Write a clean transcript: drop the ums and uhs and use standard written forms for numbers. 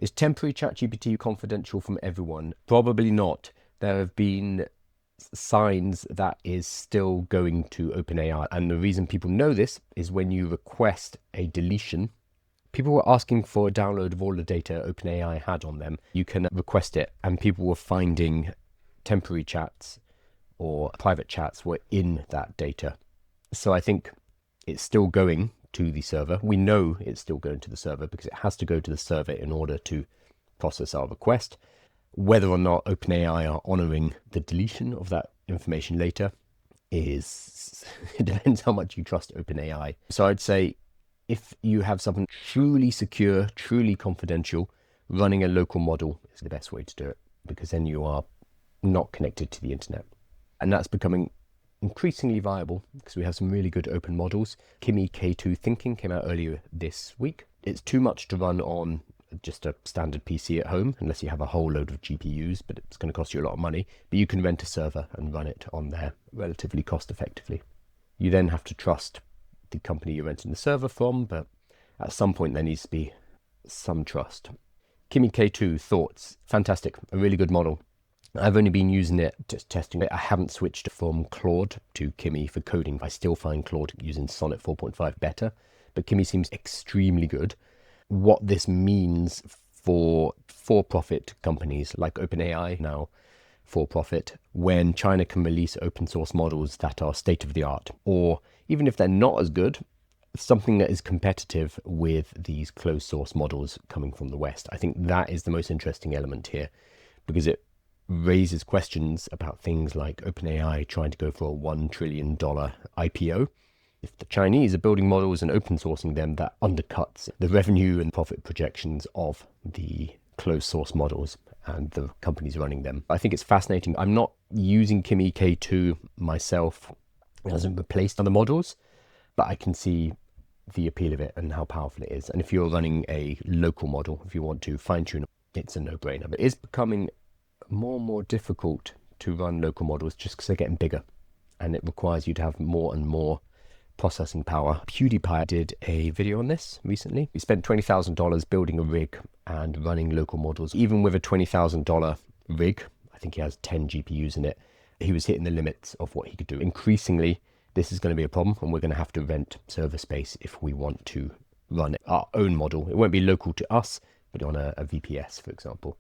Is temporary ChatGPT confidential from everyone? Probably not. There have been signs that is still going to OpenAI. And the reason people know this is when you request a deletion, people were asking for a download of all the data OpenAI had on them. You can request it, and people were finding temporary chats or private chats were in that data. So I think it's still going to the server. We know it's still going to the server because it has to go to the server in order to process our request. Whether or not OpenAI are honoring the deletion of that information later is, it depends how much you trust OpenAI. So I'd say if you have something truly secure, truly confidential, running a local model is the best way to do it, because then you are not connected to the internet. And that's becoming increasingly viable because we have some really good open models. Kimi K2 thinking came out earlier this week. It's too much to run on just a standard PC at home unless you have a whole load of GPUs, but it's going to cost you a lot of money. But you can rent a server and run it on there relatively cost effectively. You then have to trust the company you're renting the server from, but at some point there needs to be some trust. Kimi K2 thoughts, fantastic, a really good model. I've only been using it, just testing it. I haven't switched from Claude to Kimi for coding. I still find Claude using Sonnet 4.5 better, but Kimi seems extremely good. What this means for for-profit companies like OpenAI, now for-profit, when China can release open source models that are state-of-the-art, or even if they're not as good, something that is competitive with these closed source models coming from the West. I think that is the most interesting element here, because it raises questions about things like OpenAI trying to go for a $1 trillion IPO. If the Chinese are building models and open sourcing them, that undercuts the revenue and profit projections of the closed source models and the companies running them. I think it's fascinating. I'm not using Kimi K2 myself. It hasn't replaced other models, but I can see the appeal of it and how powerful it is. And if you're running a local model, if you want to fine tune it, it's a no-brainer. But it's becoming more and more difficult to run local models just because they're getting bigger, and it requires you to have more and more processing power. PewDiePie did a video on this recently. He spent $20,000 building a rig and running local models. Even with a $20,000 rig, I think he has 10 GPUs in it, he was hitting the limits of what he could do. Increasingly, this is going to be a problem, and we're going to have to rent server space if we want to run our own model. It won't be local to us, but on a VPS, for example.